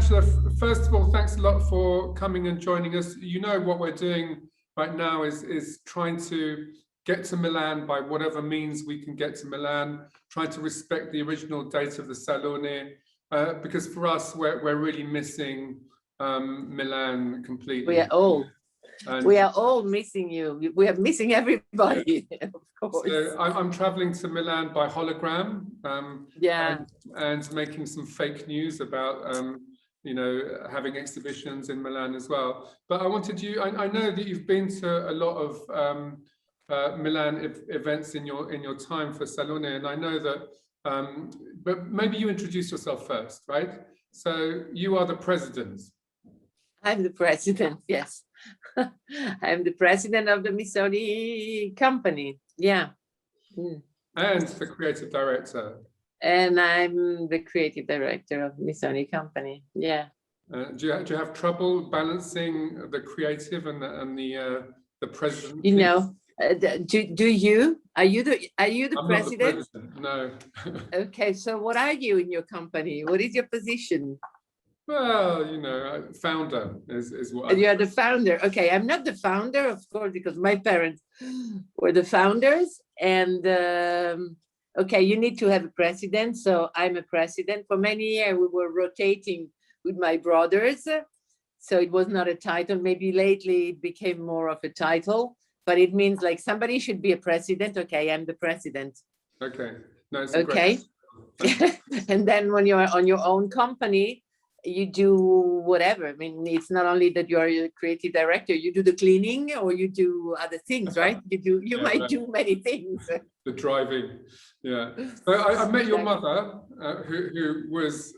Angela, first of all, thanks a lot for coming and joining us. You know what we're doing right now is trying to get to Milan by whatever means we can get to Milan, trying to respect the original date of the Salone, because for us, we're really missing Milan completely. We are all missing you. We are missing everybody, of course. So I'm traveling to Milan by hologram, and making some fake news about, you know, having exhibitions in Milan as well. But I wanted you, I know that you've been to a lot of Milan events in your time for Salone, and I know that, but maybe you introduce yourself first, right? So you are the president. I'm the president, yes. I'm the president of the Missoni company, yeah. And the creative director. And I'm the creative director of Missoni company, yeah. Do you have trouble balancing the creative and the president? You know, do you? Are you the I'm president? Not the president, no. Okay, so what are you in your company? What is your position? Well, you know, founder is what. You are the founder. Okay, I'm not the founder, of course, because my parents were the founders. And okay, you need to have a president. So I'm a president. For many years, we were rotating with my brothers. So it was not a title. Maybe lately it became more of a title, but it means like somebody should be a president. Okay, I'm the president. Okay, no, it's okay. And then when you're on your own company, you do whatever. I mean, it's not only that you are a creative director, you do the cleaning or you do other things, right? You might do many things. The driving, yeah. So I met your mother, who was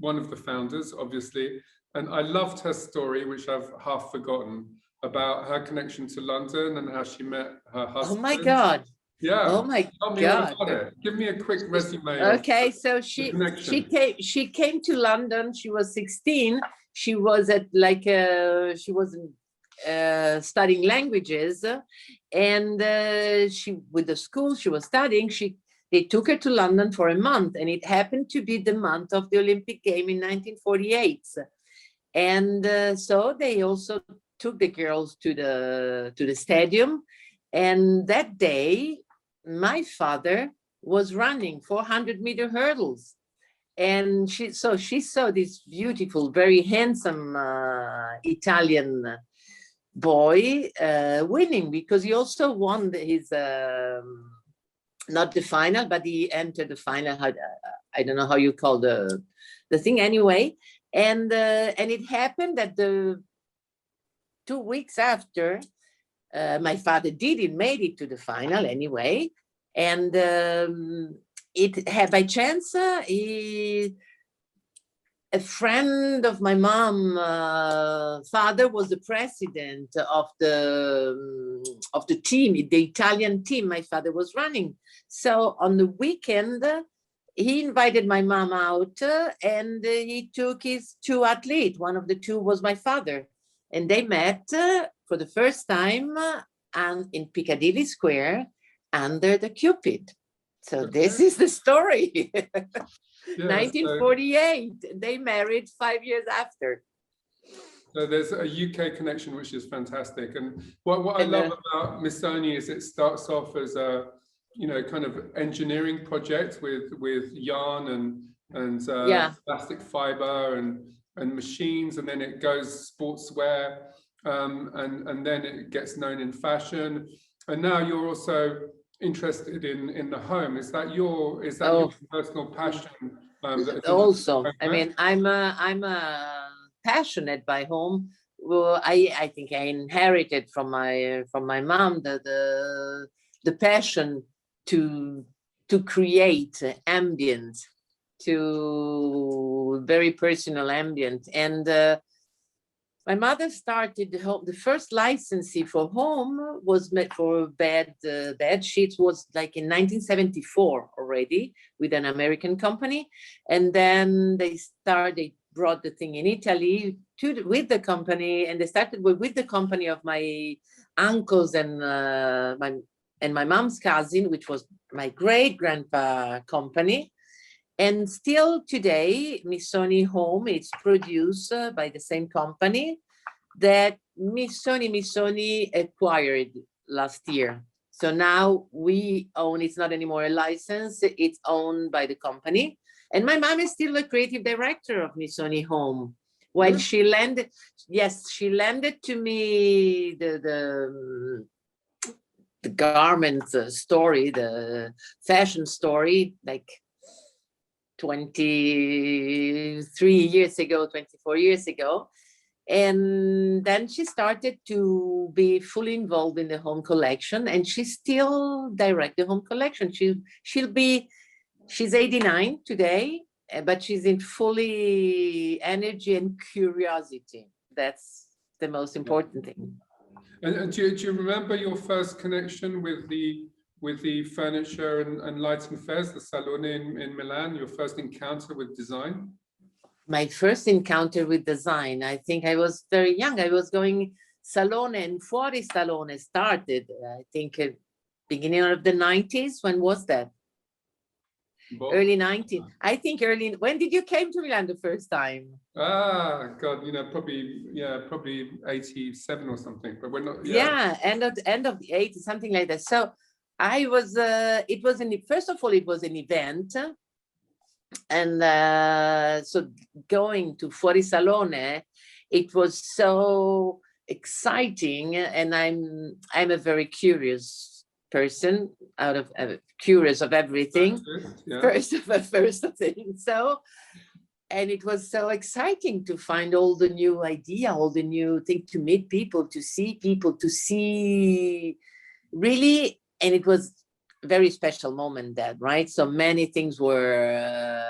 one of the founders, obviously, and I loved her story, which I've half forgotten, about her connection to London and how she met her husband. Oh my God. Yeah. Oh my God. Give me a quick resume. Okay, so she came to London. She was 16. She was at like she was studying languages, and she with the school she was studying. They took her to London for a month, and it happened to be the month of the Olympic game in 1948. And so they also took the girls to the stadium, and that day my father was running 400-meter hurdles, and she saw this beautiful, very handsome Italian boy winning, because he also won his not the final, but he entered the final. I don't know how you call the thing anyway. And it happened that 2 weeks after, my father made it to the final anyway. And it had by chance, a friend of my mom, father was the president of the team, the Italian team my father was running. So on the weekend, he invited my mom out, and he took his two athletes. One of the two was my father, and they met for the first time and in Piccadilly Square under the Cupid. So this is the story. 1948, they married 5 years after. So there's a UK connection, which is fantastic. And what I love about Missoni is it starts off as a, you know, kind of engineering project with yarn and plastic fiber and machines, and then it goes sportswear, and then it gets known in fashion. And now you're also interested in the home. Is that your personal passion? Also, I mean, I'm passionate by home. Well, I think I inherited from my mom the passion to create ambient, to very personal ambient. And my mother started the first licensee for home was made for bed sheets was like in 1974 already with an American company. And then they brought the thing in Italy with the company, and they started with the company of my uncles and my mom's cousin, which was my great grandpa company. And still today, Missoni Home is produced by the same company that Missoni acquired last year. So now we own, it's not anymore a license, it's owned by the company. And my mom is still the creative director of Missoni Home. When she landed, yes, she landed to me the garment story, the fashion story, like 23 years ago, 24 years ago. And then she started to be fully involved in the home collection, and she still directs the home collection. She's 89 today, but she's in fully energy and curiosity. That's the most important thing. And do you remember your first connection with the furniture and lighting fairs, the Salone in Milan, your first encounter with design? My first encounter with design, I think I was very young. I was going Salone and Fuori Salone started, I think, beginning of the 90s. When was that? Early 90s. I think early. When did you came to Milan the first time? Ah, God, probably 87 or something, but we're not. Yeah, end of the 80s, something like that. So I was, first of all, it was an event. And so going to Fuori Salone, it was so exciting, and I'm a very curious person, curious of everything. Yeah. First thing. So, and it was so exciting to find all the new idea, all the new thing, to meet people, to see really, and it was very special moment that, right? So many things were,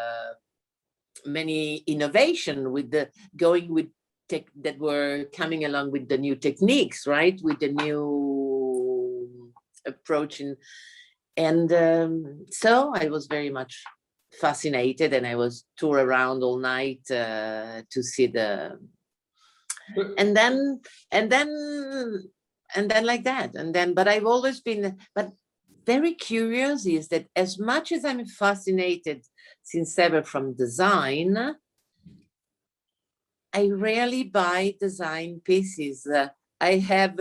many innovation with that were coming along with the new techniques, right? With the new approach. And so I was very much fascinated, and I was tour around all night to see and then like that. But I've always been, very curious is that as much as I'm fascinated since ever from design, I rarely buy design pieces. I have,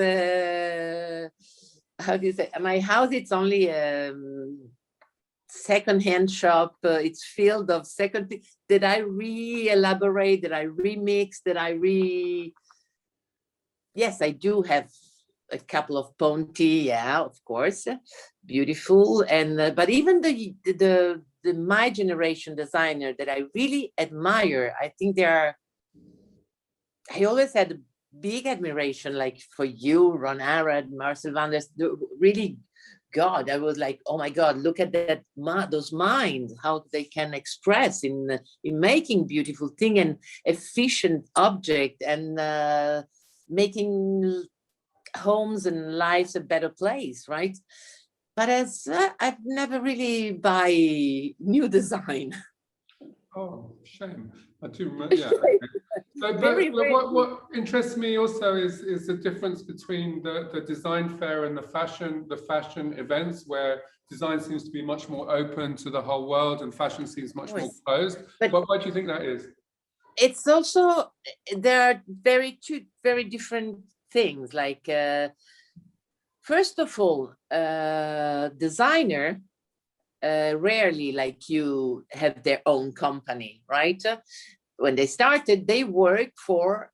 how do you say, my house, it's only a second-hand shop. It's filled of second that I re-elaborate, that I remix, yes, I do have a couple of Ponti, yeah, of course, beautiful. And but even the my generation designer that I really admire, I think I always had a big admiration, like for you, Ron Arad, Marcel van der, really, God, I was like, oh my God, look at that, those minds, how they can express in making beautiful thing and efficient object, and making homes and lives a better place, right? But as I've never really buy new design. Oh, shame. I do remember. Yeah. Okay. But what interests me also is the difference between the design fair and the fashion events, where design seems to be much more open to the whole world and fashion seems much more closed. But why do you think that is? It's also, there are two very different things. Like, first of all, designer rarely, like you, have their own company, right? When they started, they work for,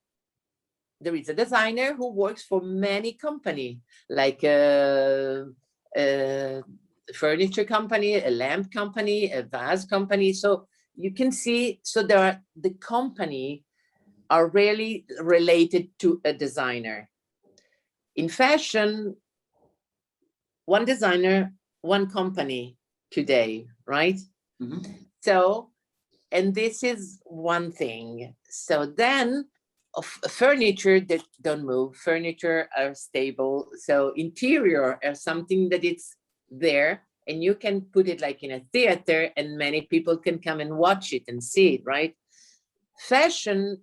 there is a designer who works for many companies, like a furniture company, a lamp company, a vase company. So you can see, so the company are rarely related to a designer. In fashion, one designer, one company today, right? Mm-hmm. So, and this is one thing. So then furniture that don't move, furniture are stable. So interior are something that it's there, and you can put it like in a theater and many people can come and watch it and see it, right? Fashion,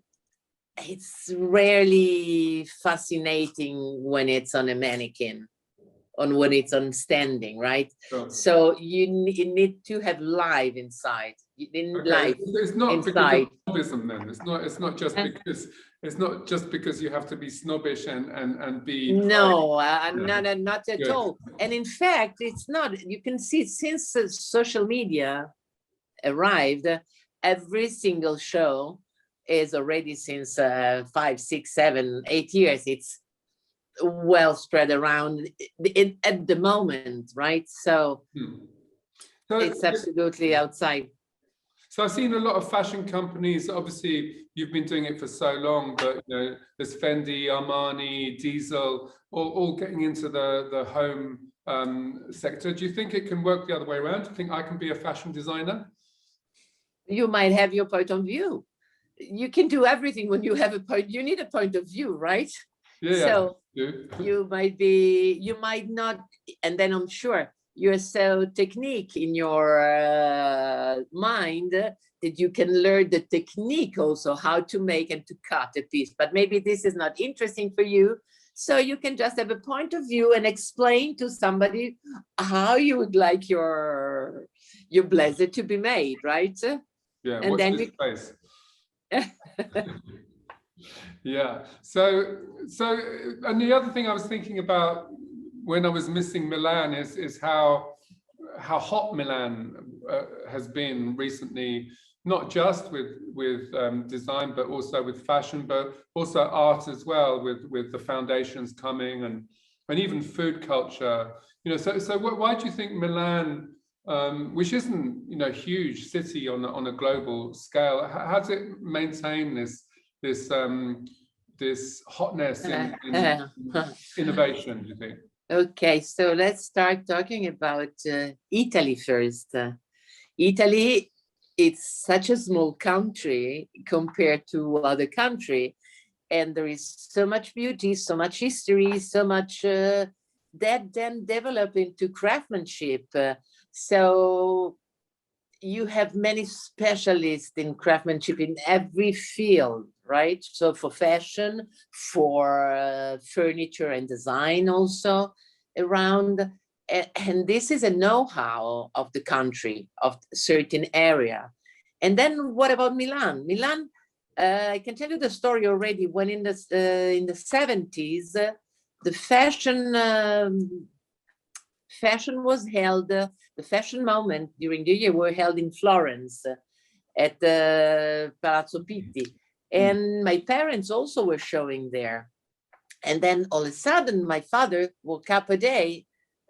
it's rarely fascinating when it's on a mannequin on when it's on standing, right? Sure. So you need to have live inside. Live it's not inside. because of snobism then. It's not just because you have to be snobbish and be no, not at all. And in fact, it's not. You can see since social media arrived, every single show is already since 5, 6, 7, 8 years. It's well spread around at the moment, right? So it's absolutely outside. So I've seen a lot of fashion companies. Obviously, you've been doing it for so long, but there's Fendi, Armani, Diesel, all getting into the home sector. Do you think it can work the other way around? Do you think I can be a fashion designer? You might have your point of view. You can do everything when you have a point. You need a point of view, right? Yeah. So you might not, and then I'm sure you're so technique in your mind that you can learn the technique also, how to make and to cut a piece. But maybe this is not interesting for you. So you can just have a point of view and explain to somebody how you would like your blazer to be made, right? Yeah, and then this space. Yeah. So and the other thing I was thinking about when I was missing Milan is how hot Milan has been recently, not just with design, but also with fashion, but also art as well, with the foundations coming and even food culture. So why do you think Milan, which isn't a huge city on a global scale, how does it maintain this hotness in innovation, do you think? Okay, so let's start talking about Italy first. Italy, it's such a small country compared to other countries, and there is so much beauty, so much history, so much that then develop into craftsmanship. So you have many specialists in craftsmanship in every field, right? So for fashion, for furniture and design also around. And this is a know-how of the country, of a certain area. And then what about Milan? Milan, I can tell you the story already. When in the 70s, the fashion was held, the fashion moment during the year were held in Florence at the Palazzo Pitti. And my parents also were showing there. And then all of a sudden, my father woke up a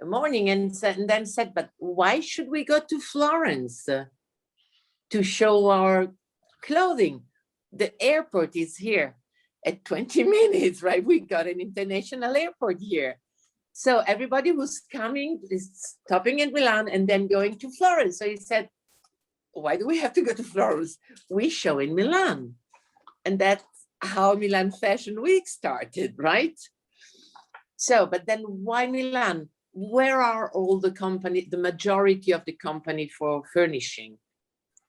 morning and then said, but why should we go to Florence to show our clothing? The airport is here at 20 minutes, right? We got an international airport here. So everybody was coming, stopping in Milan and then going to Florence. So he said, why do we have to go to Florence? We show in Milan. And that's how Milan Fashion Week started, right? So, but then why Milan? Where are all the company, the majority of the company for furnishing?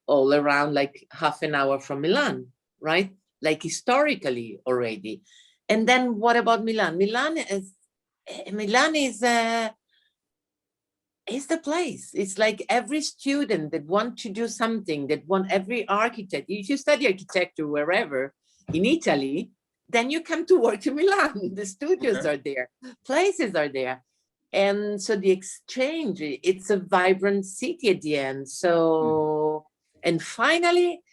All around like half an hour from Milan, right? Like historically already. And then what about Milan? Milan is the place. It's like every student that want to do something, every architect. If you study architecture wherever in Italy, then you come to work to Milan. The studios are there, places are there. And so the exchange, it's a vibrant city at the end. So, and finally,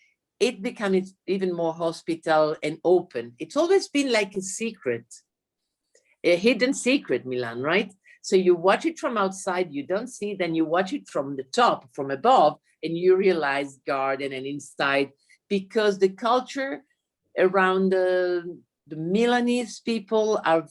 it becomes even more hospital and open. It's always been like a secret. A hidden secret, Milan, right? So you watch it from outside, you don't see, then you watch it from the top, from above, and you realize garden and inside, because the culture around the Milanese people are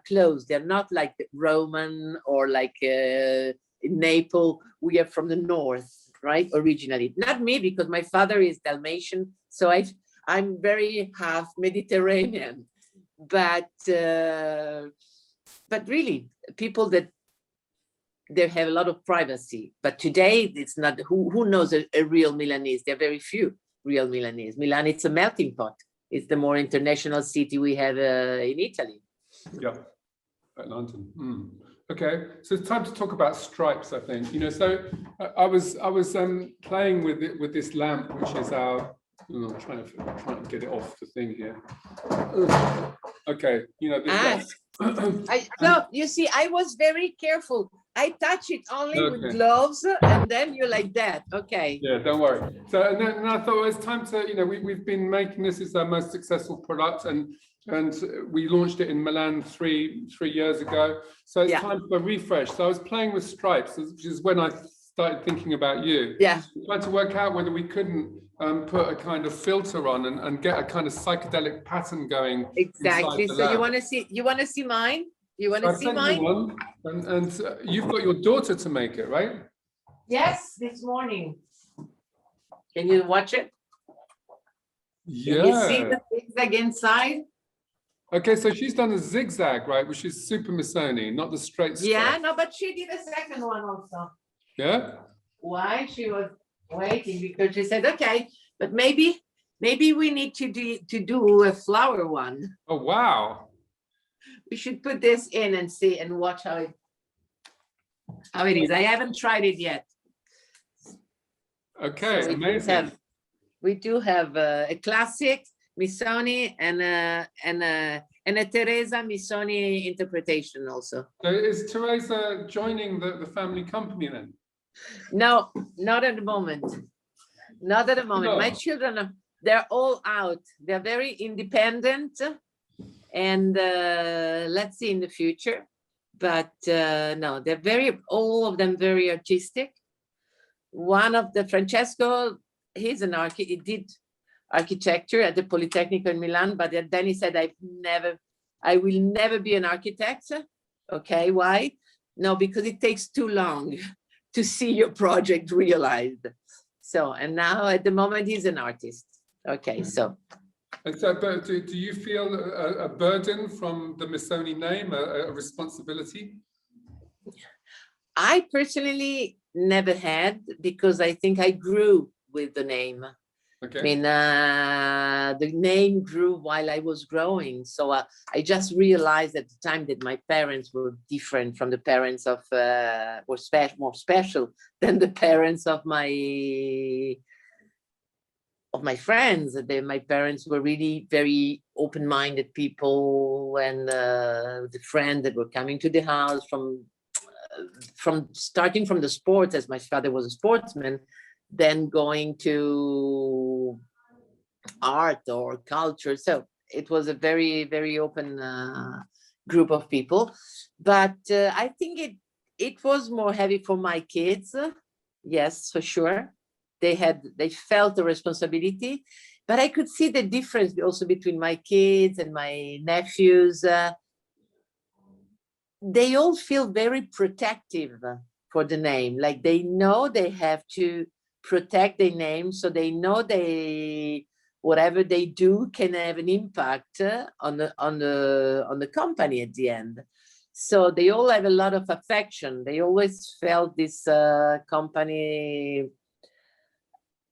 close. They're not like Roman or like in Naples. We are from the north, right? Originally, not me, because my father is Dalmatian, so I'm very half Mediterranean. But really, people that they have a lot of privacy. But today, it's not. Who knows a real Milanese? There are very few real Milanese. Milan, it's a melting pot. It's the more international city we have in Italy. Yeah. At London. Okay, so it's time to talk about stripes, I think. You know, so I was playing with this lamp, which is our. I'm trying to get it off the thing here. Okay, you know this lamp. No, you see, I was very careful. I touch it only with gloves, and then you're like that. Okay. Yeah, don't worry. So and then I thought it's time to, you know, we've been making this is our most successful product, and we launched it in Milan three years ago. So it's time for a refresh. So I was playing with stripes, which is when I started thinking about you. Yeah. Trying to work out whether we couldn't put a kind of filter on and get a kind of psychedelic pattern going. Exactly. So you want to see mine? You want to see mine? One, and you've got your daughter to make it, right? Yes, this morning. Can you watch it? Yeah. Can you see the zigzag inside? Okay, so she's done a zigzag, right? Which is super Missoni, not the straight stripe. Yeah, no, but she did a second one also. Yeah? Why? She was waiting because she said, okay, but maybe we need to do a flower one. Oh, wow. We should put this in and see and watch how it is. I haven't tried it yet. Okay, so amazing. We do have a classic Missoni and a Teresa Missoni interpretation also. So is Teresa joining the family company then? No, not at the moment. Not at the moment. No. My children, they're all out. They're very independent. And let's see in the future, but no, they're all of them very artistic. One of the Francesco, he's an architect. He did architecture at the Polytechnic in Milan, but then he said, I will never be an architect. Okay, why? No, because it takes too long to see your project realized. So, and now at the moment he's an artist. Okay, so. And so, but do you feel a burden from the Missoni name, a responsibility? I personally never had, because I think I grew with the name. Okay. I mean, the name grew while I was growing. So I just realized at the time that my parents were different from the parents of, more special than the parents of my friends. My parents were really very open-minded people, and the friends that were coming to the house from starting from the sports, as my father was a sportsman, then going to art or culture. So it was a very, very open group of people. But I think it was more heavy for my kids. Yes, for sure. They felt the responsibility, but I could see the difference also between my kids and my nephews. They all feel very protective for the name. Like they know they have to protect their name, so they know whatever they do can have an impact on the company at the end. So they all have a lot of affection. They always felt this company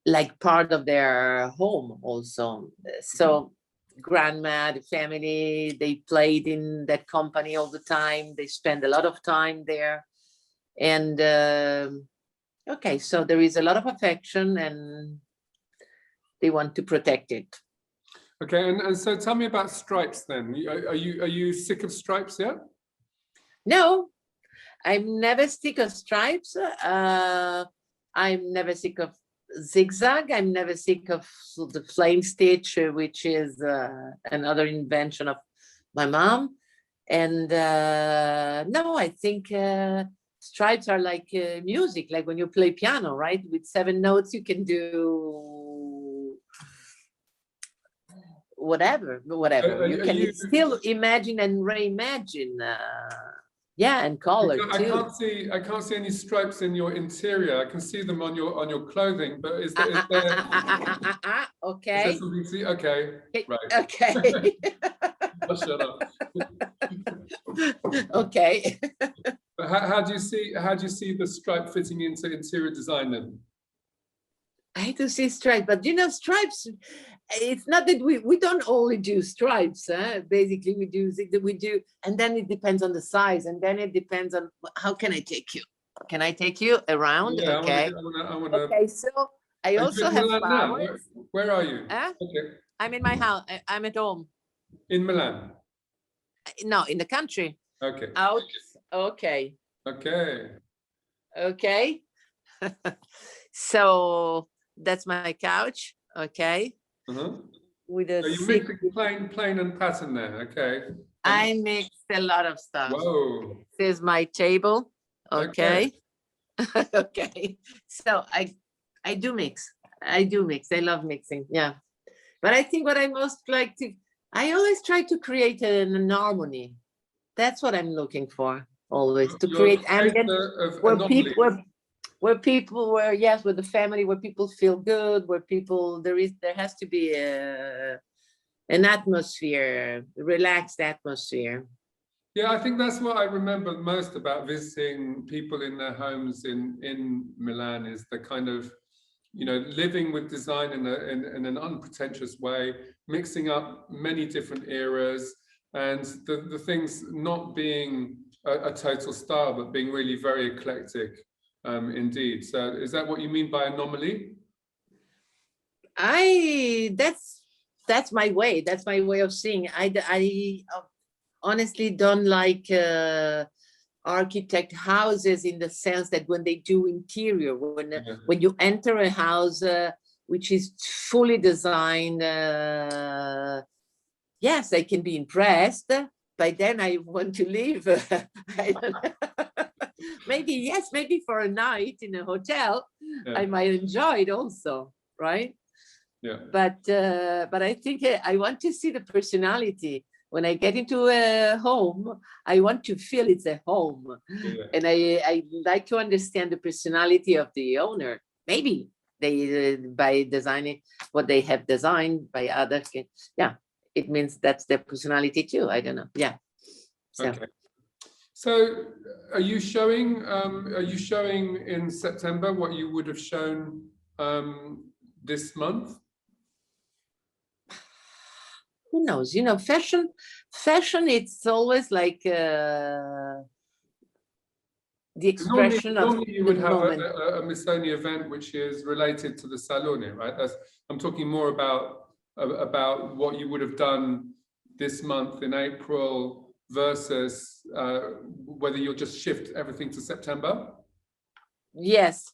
like part of their home also. So grandma, the family, they played in that company all the time. They spend a lot of time there. And okay, so there is a lot of affection and they want to protect it. Okay, and so tell me about stripes then. Are you sick of stripes yet? No, I'm never sick of stripes. I'm never sick of zigzag. I'm never sick of the flame stitch, which is another invention of my mom. And no, I think stripes are like music, like when you play piano, right? With 7 notes, you can do whatever. You can still imagine and reimagine. Yeah, and color too. I can't see any stripes in your interior. I can see them on your clothing, but is there okay. Is there something to see? Okay, right. Okay. I'll shut up. Okay. But how do you see the stripe fitting into interior design then? I hate to see stripes, but you know, stripes, it's not that we don't only do stripes. Basically, we do, and then it depends on the size, and then it depends on how can I take you. Can I take you around? Yeah, Okay. I wanna. Okay, so I also have flowers. Where are you? Okay. I'm in my house. I'm at home. In Milan. No, in the country. Okay. Out. Okay. Okay. Okay. So that's my couch. Okay. With a so you mix plain and pattern there. Okay. I mixed a lot of stuff. Whoa. This is my table. Okay. Okay. So I do mix. I love mixing. Yeah. But I think what I most like I always try to create an harmony. That's what I'm looking for always, to create ambient where people with the family, where people feel good, where people there has to be an atmosphere, relaxed atmosphere. Yeah, I think that's what I remember most about visiting people in their homes in Milan, is the kind of, living with design in an unpretentious way, mixing up many different eras, and the things not being a total style, but being really very eclectic indeed. So is that what you mean by anomaly? That's my way. That's my way of seeing. I honestly don't like architect houses in the sense that when they do interior, when you enter a house which is fully designed, yes, I can be impressed, but then I want to leave. I don't know. Maybe for a night in a hotel, I might enjoy it also, right? Yeah. But I think I want to see the personality. When I get into a home, I want to feel it's a home. Yeah. And I like to understand the personality of the owner. Maybe they, by designing what they have designed by others, it means that's their personality too. I don't know. Yeah. So. Okay. So are you showing in September what you would have shown this month? Who knows? Fashion, it's always like the expression normally you would have a Missoni event which is related to the Salone, right? I'm talking more about what you would have done this month in April versus whether you'll just shift everything to September. Yes,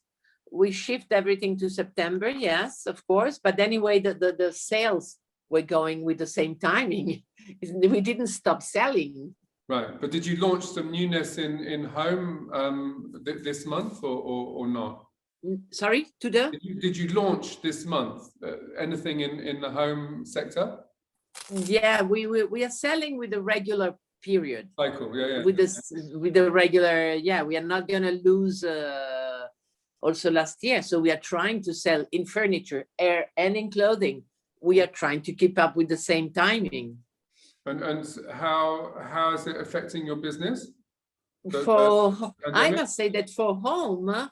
we shift everything to September. Yes, of course. But anyway, the sales were going with the same timing. We didn't stop selling. Right, but did you launch some newness in home this month or not? Sorry, Did you launch this month anything in the home sector? Yeah, we are selling with the regular period cycle. Yeah. With the regular. Yeah, we are not gonna lose. Also last year, so we are trying to sell in furniture, and in clothing. We are trying to keep up with the same timing. And how is it affecting your business? I must say that for home,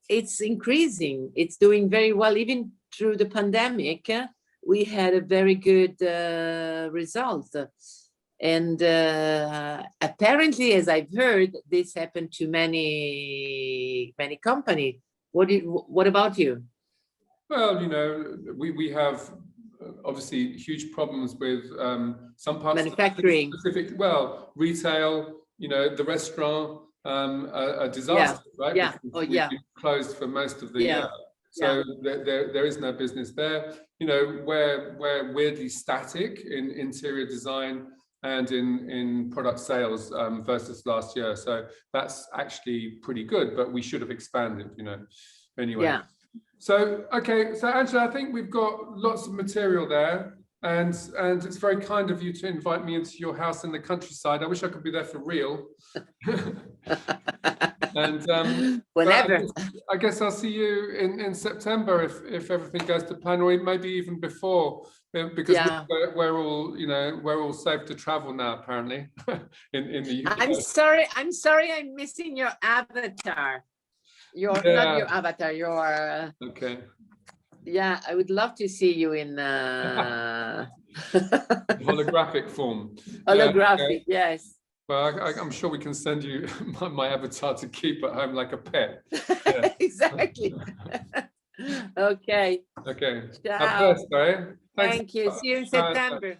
it's increasing. It's doing very well. Even through the pandemic, we had a very good result. And apparently, as I've heard, this happened to many companies. What about you? Well, we have obviously huge problems with some parts manufacturing, of specific, retail, the restaurant, a disaster, right? Yeah. Because we've been closed for most of the year. So there is no business there. We're weirdly static in interior design and in product sales versus last year. So that's actually pretty good, but we should have expanded, anyway. Yeah. So, okay, so Angela, I think we've got lots of material there, and it's very kind of you to invite me into your house in the countryside. I wish I could be there for real. And whenever. I guess I'll see you in September if everything goes to plan, or maybe even before, because we're all safe to travel now apparently in the UK. I'm sorry, I'm missing your avatar. Not your avatar, your okay. Yeah, I would love to see you in holographic form. holographic, yes. Well, I'm sure we can send you my avatar to keep at home like a pet. Yeah. Exactly. Okay. Okay. Ciao. A presto, eh? Thanks. Thank you. See you in September.